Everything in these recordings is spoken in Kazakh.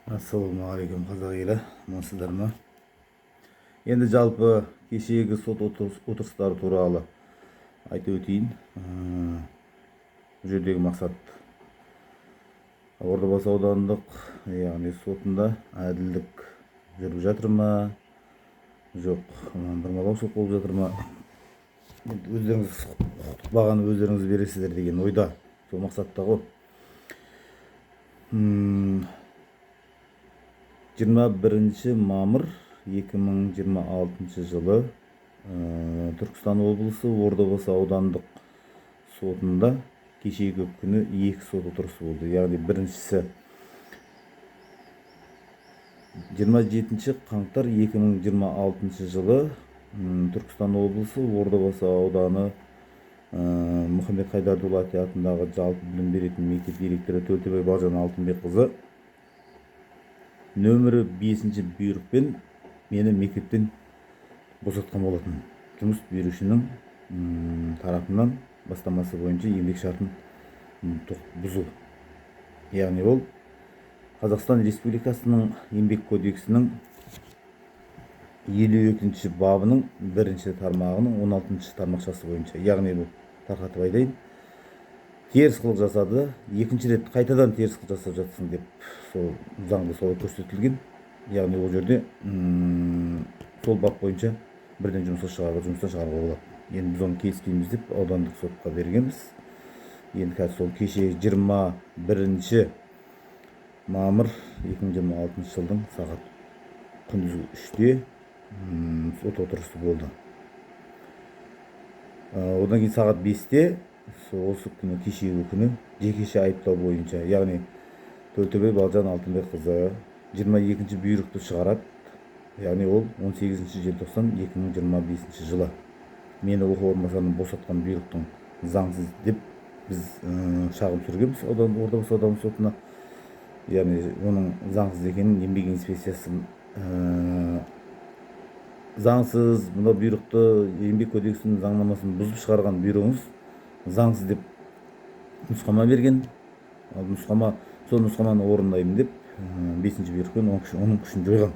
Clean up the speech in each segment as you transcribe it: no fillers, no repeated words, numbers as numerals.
Ассалаумағалейкум қазақ елі, амансыздар ма? Енді жалпы кешегі сот отырыстары туралы айтып өтейін. Бұл жердегі мақсат Ордабасы аудандық, яғни сотында әділдік жүріп жатыр ма, жоқ, бұрмалау сот болып жатыр ма? Өздеріңіз құқықтық бағаны өздеріңіз бересіздер деген ойда, сол мақсатта ғой. 21 мамыр 2026 жылы Түркістан облысы Ордабасы аудандық сотында кешегі күні 2 сот отырысы болды. Яғни біріншісі 27 қаңтар 2026 жылы Түркістан облысы Ордабасы ауданы Мұхаммед Хайдар Дулати атындағы жалпы білім беретін мектеп директоры Төлтебай Балжан Алтынбекқызы нөмірі 5-ші бұйрықпен мені мектептен босатқан болатын. Жұмыс берушінің тарапынан бастамасы бойынша еңбек шартын бұзу. Яғни ол Қазақстан Республикасының еңбек кодексінің 52-ші бабының 1-ші тармағының 16-ші тармақшасы бойынша. Яғни бұл тарқатып айтайын, теріс қылық жасады, екінші рет қайтадан теріс қылық жасап жатсың деп сол заңда солай көрсетілген. Яғни ол жерде сол бап бойынша бірден жұмыстан шығаруға болады. Енді біз оны келіспейміз деп аудандық сотқа бергенбіз. Енді қазір сол кеше 21 мамыр 2026 жылдың сағат күндізгі 3-те сот отырысы болды. Одан кейін сағат 5-те осы күні, кешегі күні жекеше айыптау бойынша, яғни Төлтебай Балжан Алтынбекқызы 22-ші бұйрықты шығарады. Яғни ол 18 желтоқсан 2025 жылы мені оқу орынбасарынан босатқан бұйрықтың заңсыз деп біз шағым түсіргенбіз Ордабасы аудандық сотына. Яғни оның заңсыз екенін еңбек инспекциясы заңсыз мына бұйрықты еңбек кодексінің заңнамасын бұзып шығарған бұйрығыңыз заңсыз деп нұсқама берген. Сол нұсқаманы орындаймын деп 5-ші бұйрықпен оның күшін жойған.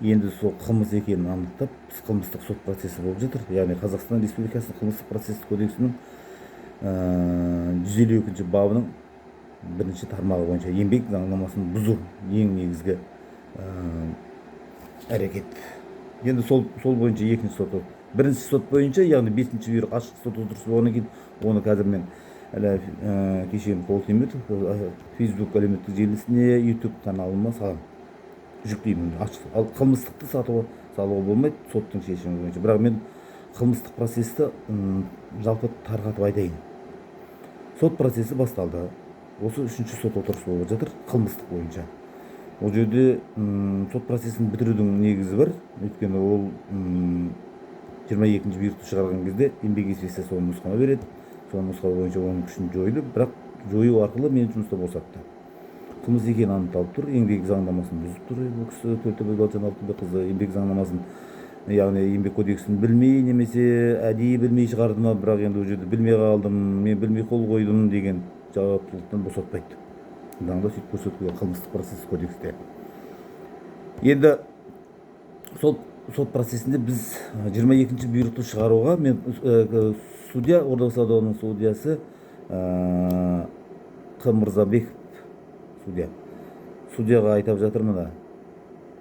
Енді сол қылмыс екенін анықтап, қылмыстық сот процесі болып жатыр. Яғни Қазақстан Республикасының қылмыстық процестік кодексінің 152-ші бабының 1-ші тармағы бойынша еңбек заңнамасын бұзу ең негізгі әрекет. Енді сол бойынша екінші сот. Бірінші сот бойынша, яғни 5-ші бұйрық ашық сот отырысы болғаннан кейін, оны қазір мен кешен қол тимеді, Facebook әлеуметтік желісіне, YouTube каналыма салам, жүктеймін. Ал қылмыстықты салуға болмайды соттың шешімі бойынша. Бірақ мен қылмыстық процесті жалпы тарқатып айтайын. Сот процесі басталды. Осы 3-ші сот отырысы болып жатыр қылмыстық бойынша. Ол жерде сот процесін бітірудің негізі бар. Өйткені ол 22-ші бұйрықты шығарған кезде еңбек инспекциясы соны нұсқама береді. Соның нұсқама бойынша оның күшін жойды, бірақ жою арқылы мені жұмыста босатты. Қылмыс екені анықталып тұр, еңбек заңнамасын бұзып тұр. Бұл кісі Төлтебай Балжан Алтынбекқызы еңбек заңнамасын, яғни еңбек кодексін білмей немесе әдейі білмей шығарды ма, бірақ енді ол жерде білмей қалдым, мен білмей қол қойдым деген жауаптылықтан босатпайды. Заңда сөйтіп көрсетілген қылмыстық процесс кодексте. Енді сол сот процесінде біз 22-ші бұйрықты шығаруға мен судья, Ордабасы ауданының судьясы Қ. Мырзабеков судьяға айтап жатырмын,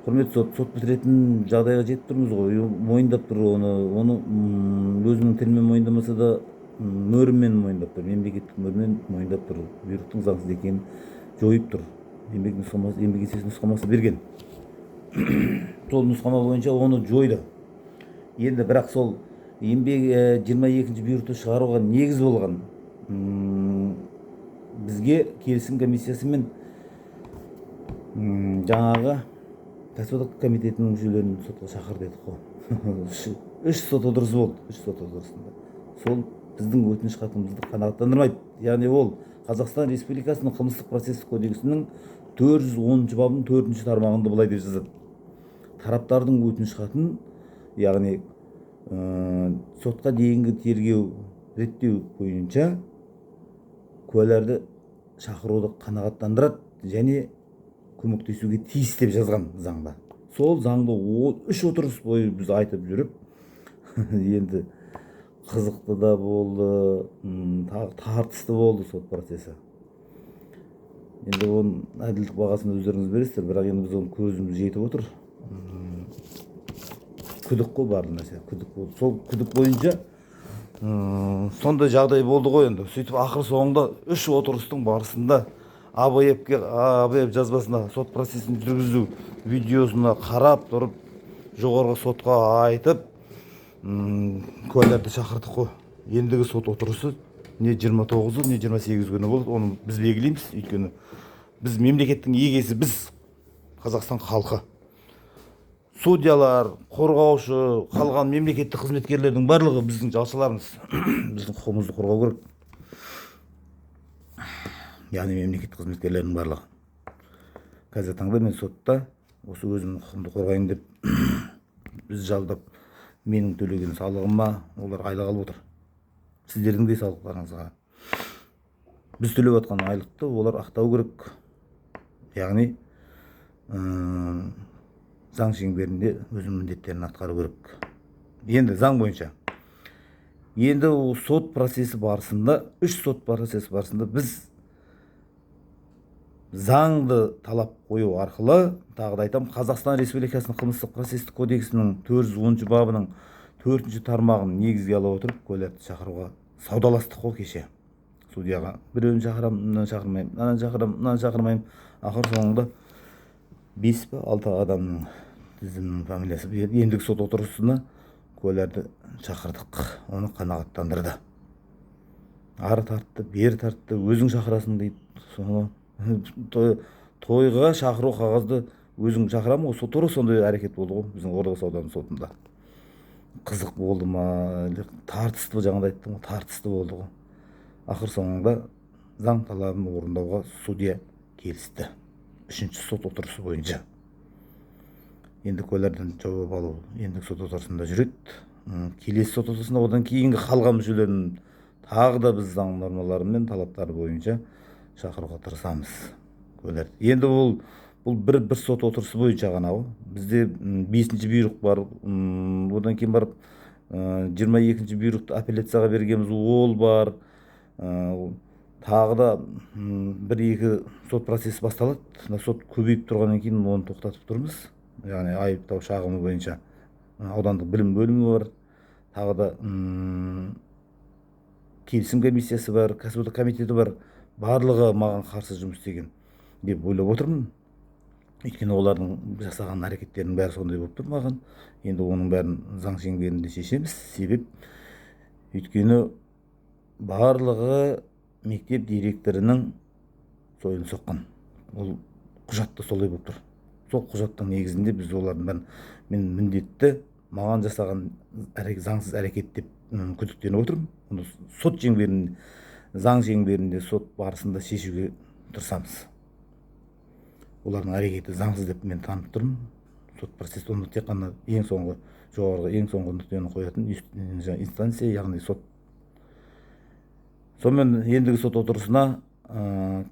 құрметті сот бітіретін жағдайға жетіп тұрмыз ғой, мойындап тұр, оны өзінің тілмен мойындамаса да мөрімен мойындап тұр, мемлекеттік мөрімен мойындап тұр, бұйрықтың заңсыз екенін жойып тұр, еңбек инспекциясы нұсқамасы берген. Сол нұсқама бойынша оны жойды. Енді бірақ сол еңбек 22-ші бұйрықты шығаруға негіз болған бізге келісім комиссиясы мен жаңағы кәсіподақ комитетінің мүшелерін сотқа шақырды едік қой. 3 сот отырысы болды. 3 сот отырысында сол біздің өтініш хатымызды қанағаттандырмайды. Яғни ол Қазақстан Республикасының қылмыстық процестік кодексінің 410-ші бабының 4-ші тармағында былай деп жазады. Тараптардың өтініш хатын, яғни сотқа дейінгі тергеу реттеу бойынша куәлерді шақыруды қанағаттандырады және көмектесуге тиіс деп жазған заңда. Сол заңды 3 отырыс бойы біз айтып жүріп, енді қызықты да болды, тартысты болды сот процесі. Енді оның әділдік бағасын өздеріңіз бересіздер, бірақ енді біз оның көзіміз жетіп отыр. Күдік қой бар нәрсе, күдік болды. Сол күдік бойынша сондай жағдай болды ғой енді. Сөйтіп ақыр соңында 3 отырыстың барысында АБФ жазбасына сот процесін жүргізу видеосына қарап тұрып, жоғарғы сотқа айтып, куәлерді шақырдық қой. Ендігі сот отырысы не 29-ы, не 28 күні болады, оны біз белгілейміз. Өйткені біз мемлекеттің егесі, біз Қазақстан халқы. Судьялар, қорғаушы, қалған мемлекеттік қызметкерлердің барлығы біздің жалшыларымыз. Біздің құқығымызды қорғау керек. Яғни мемлекеттік қызметкерлердің барлығы. Қазір таңда мен сотта осы өзімнің құқығымды қорғайын деп біз жалдап, менің төлеген салығыма олар айлық алып отыр. Сіздердің де салықтарыңызға. Біз төлеп отқан айлықты олар ақтау керек. Яғни заң шеңберінде өзінің міндеттерін атқару керек. Енді заң бойынша. Енді сот процесі барысында, 3 сот процесі барысында біз заңды талап қою арқылы, тағы да айтамын, Қазақстан Республикасының қылмыстық процестік кодексінің 410 бабының 4 тармағын негізге ала отырып, куәлерді шақыруға саудаластық қой кеше. Судьяға біреуін шақырамын, мынаны шақырмаймын, мынаны шақырамын, мынаны шақырмаймын. Ақыр соңында 5 пе 6 адамның тізімінің фамилиясы. Ендігі сот отырысына куәлерді шақырдық. Оны қанағаттандырды. Ары тартты, бері тартты, өзің шақырасың дейді. Соны тойға шақыру қағазды өзің шақырамын ғой. Тура сондай әрекет болды ғой біздің Ордабасы ауданының сотында. Қызық болды ма, тартысты, жаңағыда айттым ғой, тартысты болды ғой. Ақыр соңында заң талабын орындауға судья келісті. 3-ші сот отырысы бойынша. Енді куәлерден жауап алу ендігі сот отырысында жүреді. Келесі сот отырысында одан кейінгі қалған мүшелерін тағы да біз заң нормалары мен талаптары бойынша шақыруға тырысамыз куәлерді. Енді бұл бір сот отырысы бойынша ғана ғой. Бізде 5-ші бұйрық бар. Одан кейін барып 22-ші бұйрықты апелляцияға бергенбіз, ол бар. Тағы да 1-2 сот процесі басталады. Сот көбейіп тұрғаннан кейін оны тоқтатып тұрмыз. Яғни айыптау шағымы бойынша аудандық білім бөлімі бар. Тағы да келісім комиссиясы бар, кәсіподақ комитеті бар. Барлығы маған қарсы жұмыс істеген деп ойлап отырмын. Өйткені олардың жасаған әрекеттерінің бәрі сондай болып тұр маған. Енді оның бәрін заң шеңберінде шешеміз. Себеп өйткені барлығы мектеп директорының сойылын соққан. Ол құжатта солай болып тұр. Сол құжаттың негізінде біз олардың мен міндетті маған жасаған заңсыз әрекет деп күдіктеніп отырмын. Оны сот шеңберінде, заң шеңберінде сот барысында шешуге тырысамыз. Олардың әрекеті заңсыз деп мен танып тұрмын. Сот процесі оны тек қана ең соңғы жоғарғы ең соңғы нүктені қоятын инстанция, яғни сот. Сонымен ендігі сот отырысына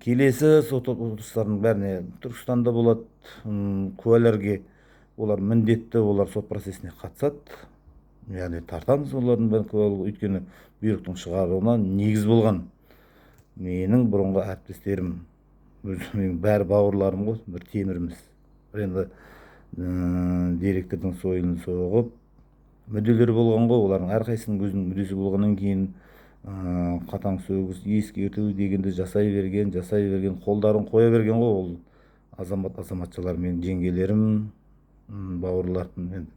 келесі сот отырыстарының бәріне Түркістанда болады. Куәлерге олар міндетті, олар сот процесіне қатысады. Яғни тартамыз олардың бәрін куәлігі. Өйткені бұйрықтың шығаруына негіз болған менің бұрынғы әріптестерім, менің бәрі бауырларым ғой, бір теміріміз. Енді директордың сойылын соғып мүдделері болған ғой, олардың әрқайсының өзінің мүддесі болғаннан кейін қатаң сөгіс, ескерту дегенді жасай берген, қолдарын қоя берген ғой. Ол азаматшалар, мен жеңгелерім, бауырларым, енді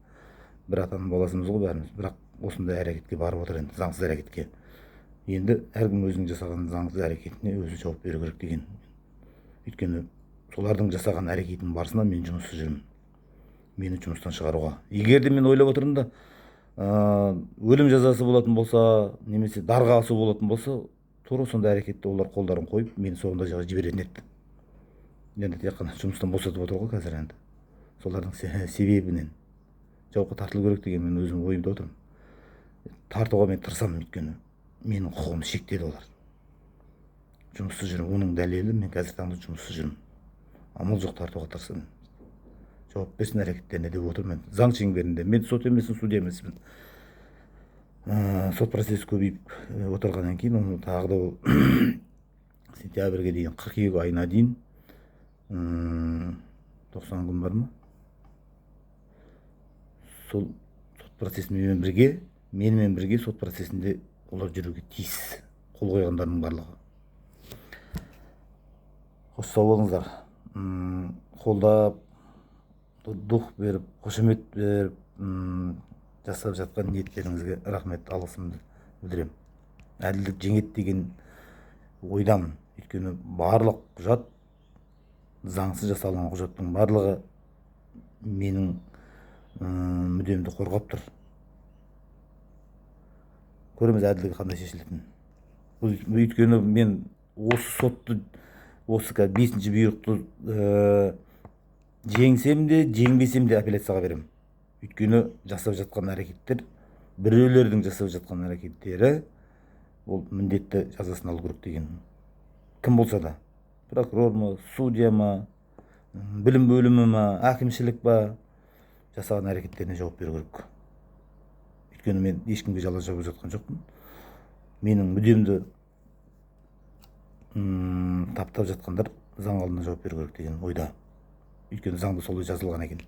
бір атаның баласымыз ғой бәріміз. Бірақ осындай әрекетке барып отыр, енді заңсыз әрекетке. Енді әркім өзінің жасаған заңсыз әрекетіне өзі жауап беру керек деген. Өйткені солардың жасаған әрекетінің барысында мен жұмыссыз жүрмін. Мені жұмыстан шығаруға. Егер де мен ойлап отырмын да, өлім жазасы болатын болса, немесе дарға асу болатын болса, тура сондай әрекетті олар қолдарын қойып, мені соңында жаға жіберетін еді. Енді тек қана жұмыстан босатып отыр ғой қазір енді. Солардың себебінен жауапқа тартылу керек деген мен өзім ойымда отырмын. Тартуға мен тырысамын, өйткені менің құқығымды шектеді олар. Жұмыссыз жүрмін. Оның дәлелі мен қазір таңда жұмыссыз жүрмін. амал жоқ тартуға тырыссын, жауап берсін әрекеттеріне деп отырмын. Заң шеңберінде мен сот емеспін, судья емеспін. Сот процесі көбейіп отырғаннан кейін оны тағы да сентябрьге дейін, қыркүйек айына дейін 90 күн бар ма, сол сот процесімен бірге, менімен бірге сот процесінде олар жүруге тиіс, қол қойғандардың барлығы. Қош сау болыңыздар. Қолдап, дух беріп, қошемет беріп, жасап жатқан ниеттеріңізге рахмет, алғысымды білдірем. Әділдік жеңет деген ойдамын. Өйткені барлық құжат, заңсыз жасалған құжаттың барлығы менің мүддемді қорғап тұр. Көреміз әділдігі қандай шешілетінін. Өйткені мен осы сотты, осы 5-ші бұйрықты жеңсем де, жеңбесем де апелляцияға берем. Өйткені жасап жатқан әрекеттер, біреулердің жасап жатқан әрекеттері ол міндетті жазасын алу керек деген. Кім болса да, прокурор ма, судья ма, білім бөлімі ма, әкімшілік па, жасаған әрекеттеріне жауап беру керек. Өйткені мен ешкімге жала жабып жатқан жоқпын. Менің мүддемді таптап жатқандар заң алдында жауап беру керек деген ойда. Өйткені заңда солай жазылған екен.